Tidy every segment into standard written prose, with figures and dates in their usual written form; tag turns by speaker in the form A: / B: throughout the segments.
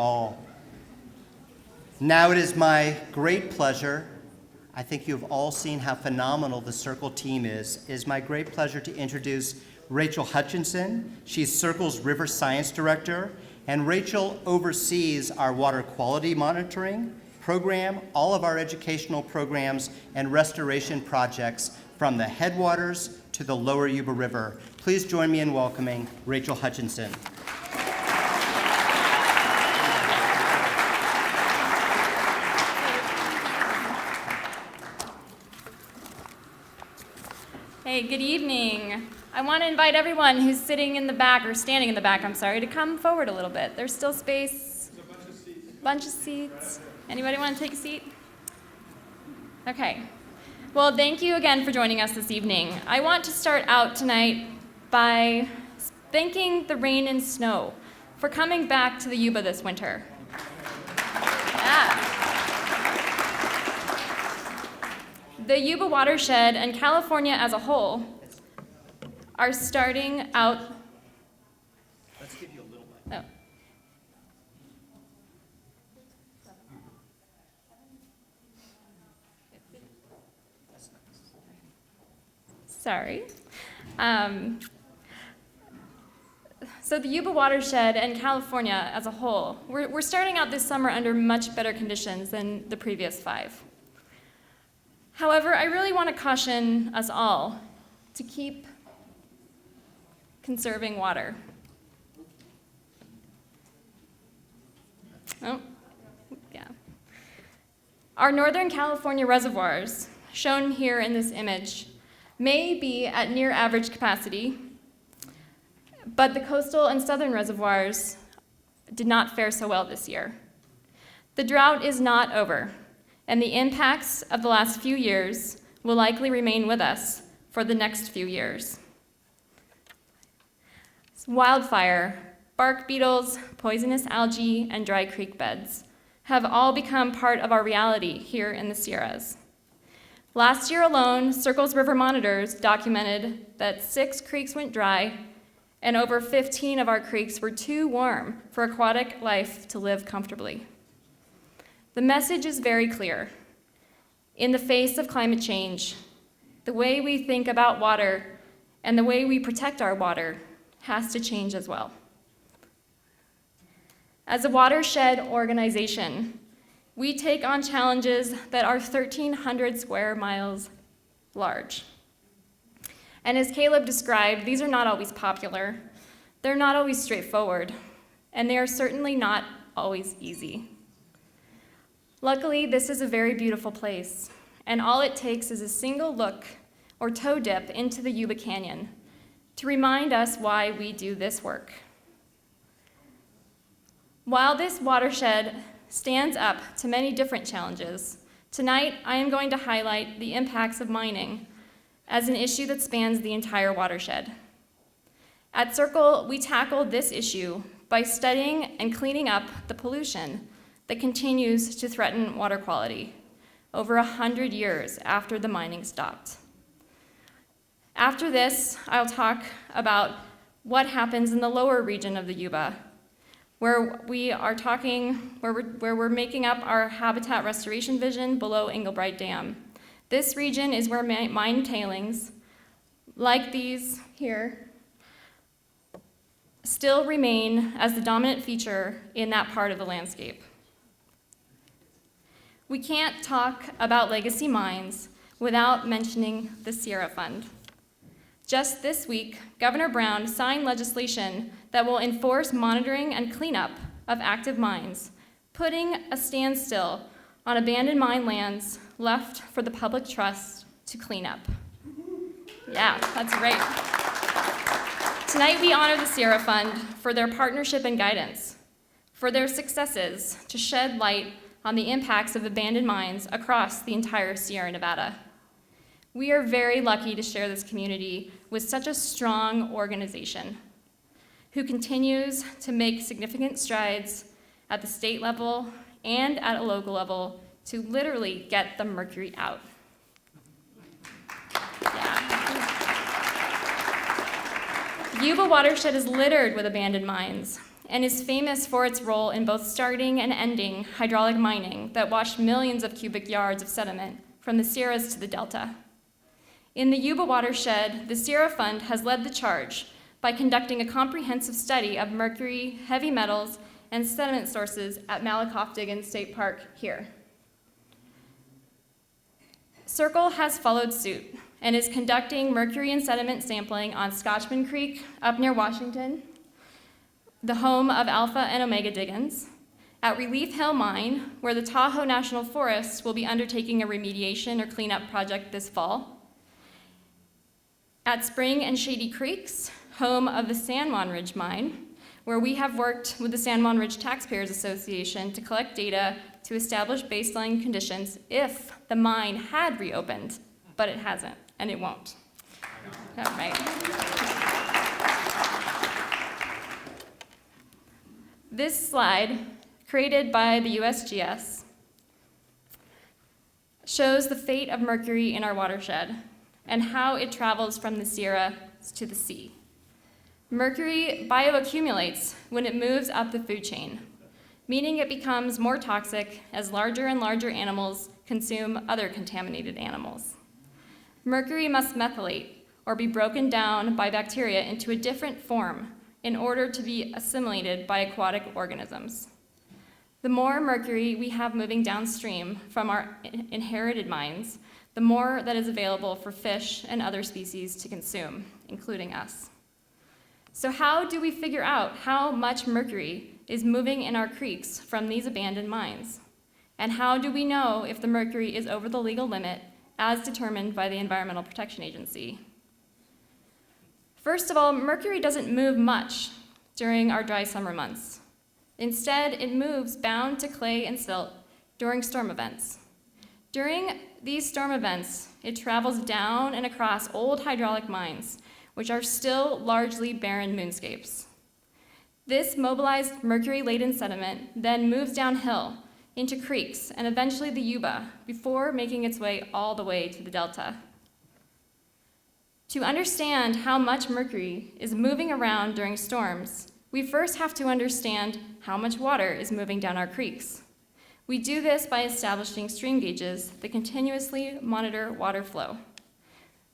A: all. Now it is my great pleasure, I think you have all seen how phenomenal the SYRCL team is. It is my great pleasure to introduce Rachel Hutchinson. She's SYRCL's River Science Director, and Rachel oversees our water quality monitoring program, all of our educational programs, and restoration projects from the headwaters to the Lower Yuba River. Please join me in welcoming Rachel Hutchinson.
B: Hey, good evening. I want to invite everyone who's sitting in the back, or standing in the back, I'm sorry, to come forward a little bit. There's still space.
C: There's a bunch of seats.
B: Bunch of seats. Anybody want to take a seat? Okay. Well, thank you again for joining us this evening. I want to start out tonight by thanking the rain and snow for coming back to the Yuba this winter. Yeah. The Yuba Watershed and California as a whole are starting out.
A: Let's give you a little mic.
B: Oh. Sorry. So the Yuba Watershed and California as a whole, we're starting out this summer under much better conditions than the previous 5. However, I really want to caution us all to keep conserving water. Oh, yeah. Our Northern California reservoirs, shown here in this image, may be at near average capacity, but the coastal and southern reservoirs did not fare so well this year. The drought is not over, and the impacts of the last few years will likely remain with us for the next few years. Wildfire, bark beetles, poisonous algae, and dry creek beds have all become part of our reality here in the Sierras. Last year alone, SYRCL's river monitors documented that 6 creeks went dry, and over 15 of our creeks were too warm for aquatic life to live comfortably. The message is very clear. In the face of climate change, the way we think about water and the way we protect our water has to change as well. As a watershed organization, we take on challenges that are 1,300 square miles large. And as Caleb described, these are not always popular, they're not always straightforward, and they are certainly not always easy. Luckily, this is a very beautiful place, and all it takes is a single look or toe dip into the Yuba Canyon to remind us why we do this work. While this watershed stands up to many different challenges, tonight I am going to highlight the impacts of mining as an issue that spans the entire watershed. At SYRCL, we tackled this issue by studying and cleaning up the pollution that continues to threaten water quality over 100 years after the mining stopped. After this, I'll talk about what happens in the lower region of the Yuba, where we're making up our habitat restoration vision below Englebright Dam. This region is where mined tailings, like these here, still remain as the dominant feature in that part of the landscape. We can't talk about legacy mines without mentioning the Sierra Fund. Just this week, Governor Brown signed legislation that will enforce monitoring and cleanup of active mines, putting a standstill on abandoned mine lands left for the public trust to clean up. Yeah, that's great. Tonight we honor the Sierra Fund for their partnership and guidance, for their successes to shed light on the impacts of abandoned mines across the entire Sierra Nevada. We are very lucky to share this community with such a strong organization who continues to make significant strides at the state level and at a local level to literally get the mercury out. Yeah. Yuba Watershed is littered with abandoned mines, and is famous for its role in both starting and ending hydraulic mining that washed millions of cubic yards of sediment from the Sierras to the Delta. In the Yuba Watershed, the Sierra Fund has led the charge by conducting a comprehensive study of mercury, heavy metals, and sediment sources at Malakoff Diggins State Park here. SYRCL has followed suit and is conducting mercury and sediment sampling on Scotchman Creek up near Washington, the home of Alpha and Omega Diggins, at Relief Hill Mine, where the Tahoe National Forest will be undertaking a remediation or cleanup project this fall, at Spring and Shady Creeks, home of the San Juan Ridge Mine, where we have worked with the San Juan Ridge Taxpayers Association to collect data to establish baseline conditions if the mine had reopened, but it hasn't, and it won't. All right. This slide, created by the USGS, shows the fate of mercury in our watershed and how it travels from the Sierra to the sea. Mercury bioaccumulates when it moves up the food chain, meaning it becomes more toxic as larger and larger animals consume other contaminated animals. Mercury must methylate or be broken down by bacteria into a different form in order to be assimilated by aquatic organisms. The more mercury we have moving downstream from our inherited mines, the more that is available for fish and other species to consume, including us. So how do we figure out how much mercury is moving in our creeks from these abandoned mines? And how do we know if the mercury is over the legal limit as determined by the Environmental Protection Agency? First of all, mercury doesn't move much during our dry summer months. Instead, it moves bound to clay and silt during storm events. During these storm events, it travels down and across old hydraulic mines, which are still largely barren moonscapes. This mobilized mercury-laden sediment then moves downhill into creeks and eventually the Yuba before making its way all the way to the Delta. To understand how much mercury is moving around during storms, we first have to understand how much water is moving down our creeks. We do this by establishing stream gauges that continuously monitor water flow.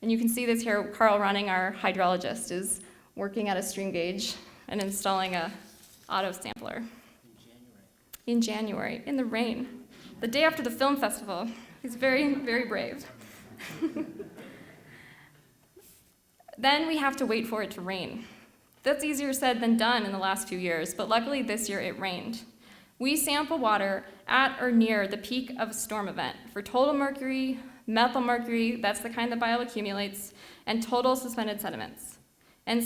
B: And you can see this here, Carl Running, our hydrologist, is working at a stream gauge and installing a auto sampler. In January, in the rain, the day after the film festival. He's very, very brave. Then we have to wait for it to rain. That's easier said than done in the last few years, but luckily this year it rained. We sample water at or near the peak of a storm event for total mercury, methyl mercury, that's the kind that bioaccumulates, and total suspended sediments. And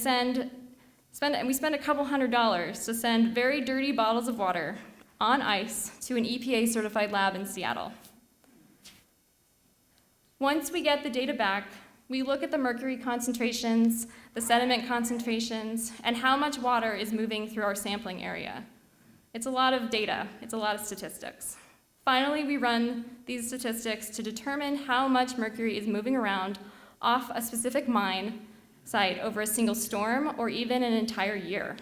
B: we spend a couple $100s to send very dirty bottles of water on ice to an EPA-certified lab in Seattle. Once we get the data back, we look at the mercury concentrations, the sediment concentrations, and how much water is moving through our sampling area. It's a lot of data, it's a lot of statistics. Finally, we run these statistics to determine how much mercury is moving around off a specific mine site over a single storm or even an entire year.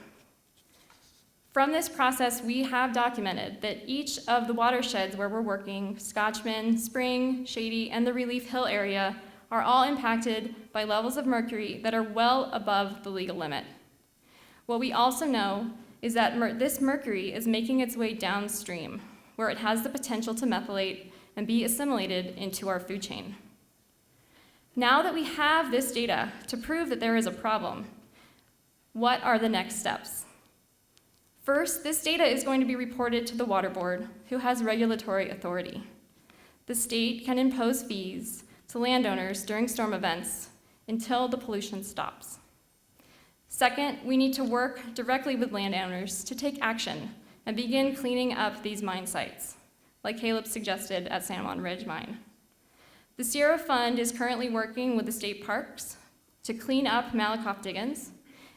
B: From this process, we have documented that each of the watersheds where we're working, Scotchman, Spring, Shady, and the Relief Hill area, are all impacted by levels of mercury that are well above the legal limit. What we also know is that this mercury is making its way downstream, where it has the potential to methylate and be assimilated into our food chain. Now that we have this data to prove that there is a problem, what are the next steps? First, this data is going to be reported to the Water Board, who has regulatory authority. The state can impose fees to landowners during storm events until the pollution stops. Second, we need to work directly with landowners to take action and begin cleaning up these mine sites, like Caleb suggested at San Juan Ridge Mine. The Sierra Fund is currently working with the state parks to clean up Malakoff Diggins,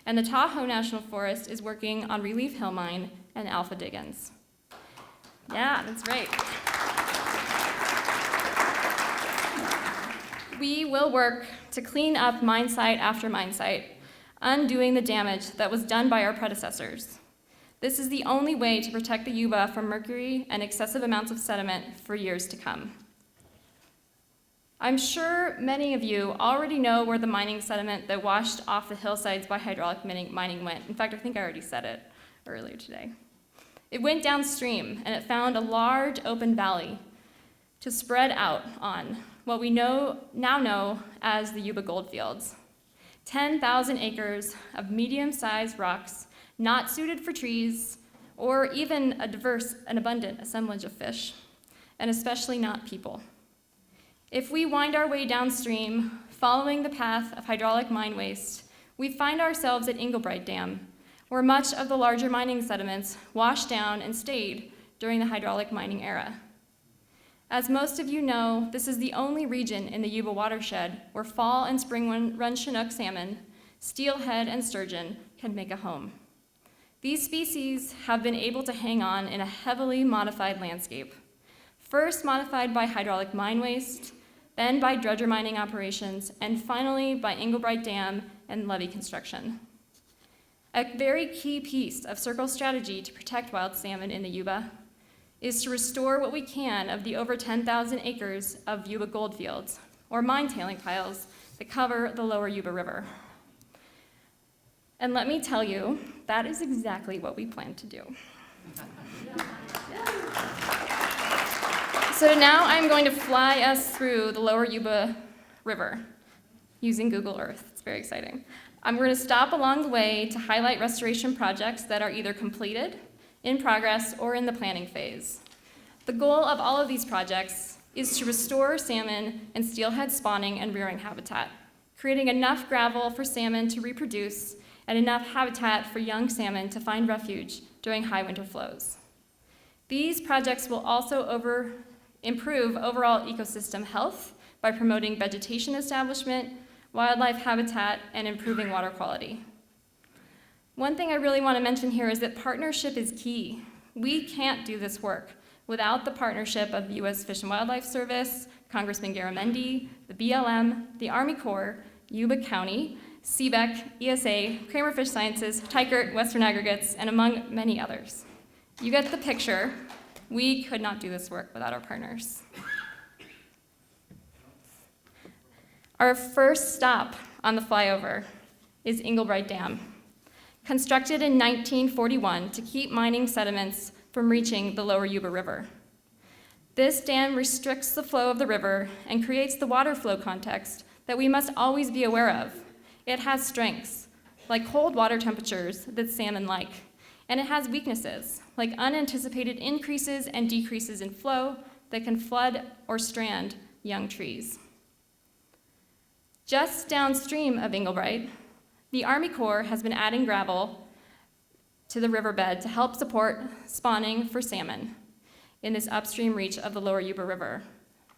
B: and the Tahoe National Forest is working on Relief Hill Mine and Alpha Diggins. Yeah, that's right. We will work to clean up mine site after mine site, undoing the damage that was done by our predecessors. This is the only way to protect the Yuba from mercury and excessive amounts of sediment for years to come. I'm sure many of you already know where the mining sediment that washed off the hillsides by hydraulic mining went. In fact, I think I already said it earlier today. It went downstream, and it found a large open valley to spread out on what we now know as the Yuba Goldfields. 10,000 acres of medium-sized rocks not suited for trees or even a diverse and abundant assemblage of fish, and especially not people. If we wind our way downstream, following the path of hydraulic mine waste, we find ourselves at Englebright Dam, where much of the larger mining sediments washed down and stayed during the hydraulic mining era. As most of you know, this is the only region in the Yuba Watershed where fall and spring run Chinook salmon, steelhead, and sturgeon can make a home. These species have been able to hang on in a heavily modified landscape, first modified by hydraulic mine waste, then by dredger mining operations, and finally by Englebright Dam and levee construction. A very key piece of SYRCL's strategy to protect wild salmon in the Yuba is to restore what we can of the over 10,000 acres of Yuba goldfields, or mine tailing piles, that cover the Lower Yuba River. And let me tell you, that is exactly what we plan to do. So now I'm going to fly us through the Lower Yuba River using Google Earth. It's very exciting. I'm going to stop along the way to highlight restoration projects that are either completed, in progress, or in the planning phase. The goal of all of these projects is to restore salmon and steelhead spawning and rearing habitat, creating enough gravel for salmon to reproduce and enough habitat for young salmon to find refuge during high winter flows. These projects will also improve overall ecosystem health by promoting vegetation establishment, wildlife habitat, and improving water quality. One thing I really want to mention here is that partnership is key. We can't do this work without the partnership of the U.S. Fish and Wildlife Service, Congressman Garamendi, the BLM, the Army Corps, Yuba County, CBEC, ESA, Kramer Fish Sciences, Tykert, Western Aggregates, and among many others. You get the picture. We could not do this work without our partners. Our first stop on the flyover is Englebright Dam, constructed in 1941 to keep mining sediments from reaching the Lower Yuba River. This dam restricts the flow of the river and creates the water flow context that we must always be aware of. It has strengths, like cold water temperatures that salmon like, and it has weaknesses, like unanticipated increases and decreases in flow that can flood or strand young trees. Just downstream of Englebright, the Army Corps has been adding gravel to the riverbed to help support spawning for salmon in this upstream reach of the Lower Yuba River.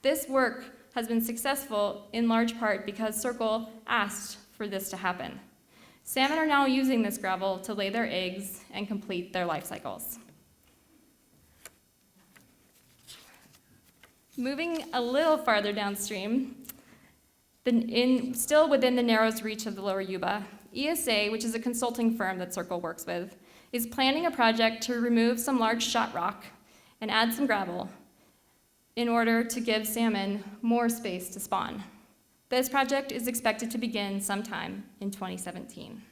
B: This work has been successful in large part because SYRCL asked for this to happen. Salmon are now using this gravel to lay their eggs and complete their life cycles. Moving a little farther downstream, still within the narrowest reach of the Lower Yuba, ESA, which is a consulting firm that SYRCL works with, is planning a project to remove some large shot rock and add some gravel in order to give salmon more space to spawn. This project is expected to begin sometime in 2017.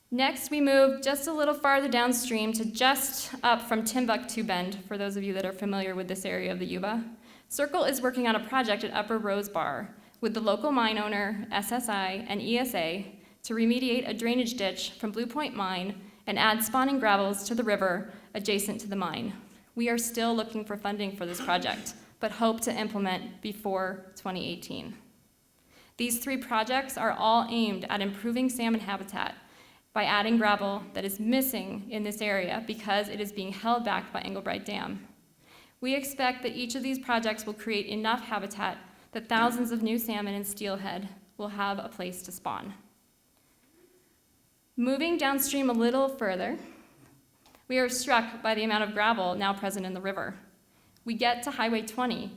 B: Next, we move just a little farther downstream to just up from Timbuktu Bend, for those of you that are familiar with this area of the Yuba. SYRCL is working on a project at Upper Rose Bar with the local mine owner, SSI, and ESA to remediate a drainage ditch from Blue Point Mine and add spawning gravels to the river adjacent to the mine. We are still looking for funding for this project, but hope to implement before 2018. These three projects are all aimed at improving salmon habitat by adding gravel that is missing in this area because it is being held back by Englebright Dam. We expect that each of these projects will create enough habitat that thousands of new salmon and steelhead will have a place to spawn. Moving downstream a little further, we are struck by the amount of gravel now present in the river. We get to Highway 20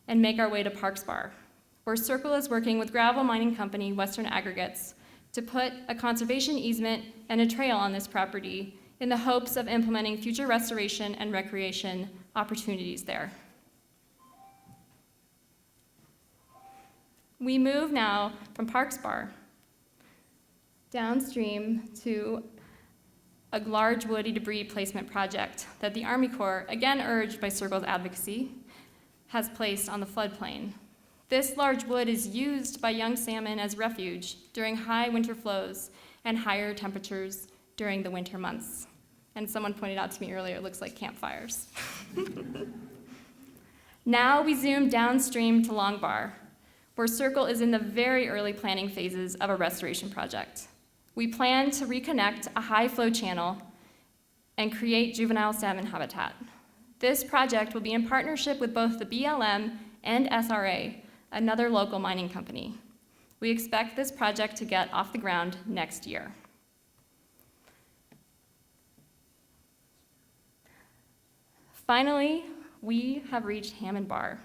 B: and make our way to Parks Bar, where SYRCL is working with gravel mining company Western Aggregates to put a conservation easement and a trail on this property in the hopes of implementing future restoration and recreation opportunities there. We move now from Parks Bar downstream to a large woody debris placement project that the Army Corps, again urged by SYRCL's advocacy, has placed on the floodplain. This large wood is used by young salmon as refuge during high winter flows and higher temperatures during the winter months. And someone pointed out to me earlier, it looks like campfires. Now we zoom downstream to Long Bar, where SYRCL is in the very early planning phases of a restoration project. We plan to reconnect a high flow channel and create juvenile salmon habitat. This project will be in partnership with both the BLM and SRA, another local mining company. We expect this project to get off the ground next year. Finally, we have reached Hammond Bar,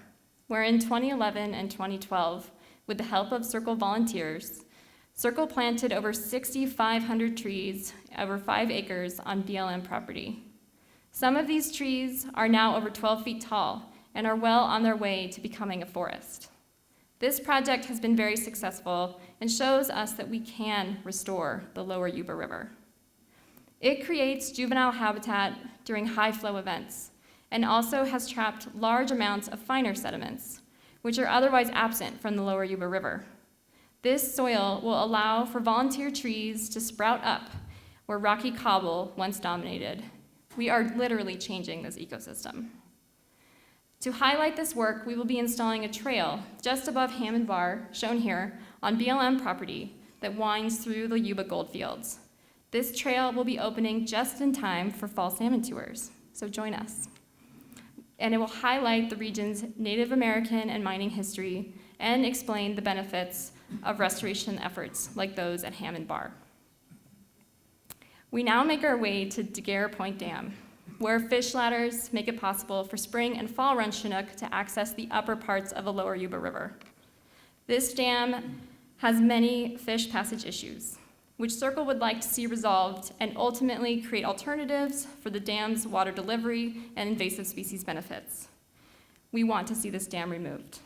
B: where in 2011 and 2012, with the help of SYRCL volunteers, SYRCL planted over 6,500 trees over 5 acres on BLM property. Some of these trees are now over 12 feet tall and are well on their way to becoming a forest. This project has been very successful and shows us that we can restore the Lower Yuba River. It creates juvenile habitat during high flow events and also has trapped large amounts of finer sediments, which are otherwise absent from the Lower Yuba River. This soil will allow for volunteer trees to sprout up where rocky cobble once dominated. We are literally changing this ecosystem. To highlight this work, we will be installing a trail just above Hammond Bar, shown here, on BLM property that winds through the Yuba goldfields. This trail will be opening just in time for fall salmon tours, so join us. And it will highlight the region's Native American and mining history and explain the benefits of restoration efforts like those at Hammond Bar. We now make our way to Daguerre Point Dam, where fish ladders make it possible for spring and fall run Chinook to access the upper parts of the Lower Yuba River. This dam has many fish passage issues, which SYRCL would like to see resolved and ultimately create alternatives for the dam's water delivery and invasive species benefits. We want to see this dam removed.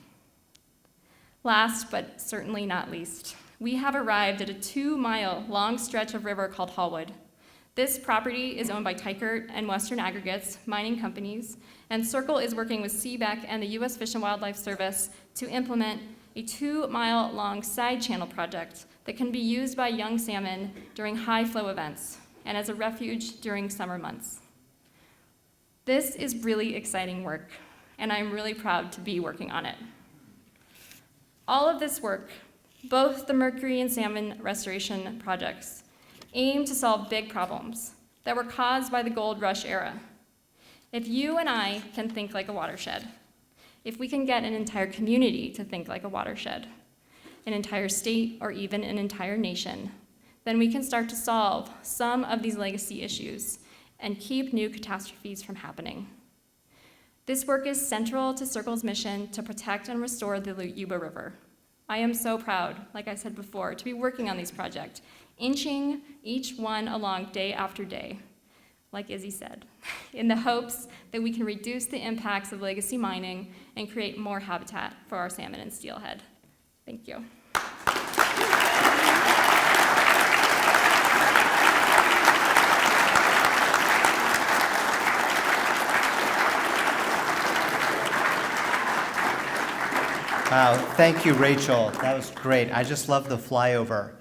B: Last, but certainly not least, we have arrived at a 2-mile long stretch of river called Hallwood. This property is owned by Tykert and Western Aggregates mining companies, and SYRCL is working with CBEC and the U.S. Fish and Wildlife Service to implement a 2-mile long side channel project that can be used by young salmon during high flow events and as a refuge during summer months. This is really exciting work, and I'm really proud to be working on it. All of this work, both the mercury and salmon restoration projects, aim to solve big problems that were caused by the gold rush era. If you and I can think like a watershed, if we can get an entire community to think like a watershed, an entire state, or even an entire nation, then we can start to solve some of these legacy issues and keep new catastrophes from happening. This work is central to SYRCL's mission to protect and restore the Yuba River. I am so proud, like I said before, to be working on these projects, inching each one along day after day, like Izzy said, in the hopes that we can reduce the impacts of legacy mining and create more habitat for our salmon and steelhead. Thank you.
A: Wow, thank you, Rachel. That was great. I just love the flyover.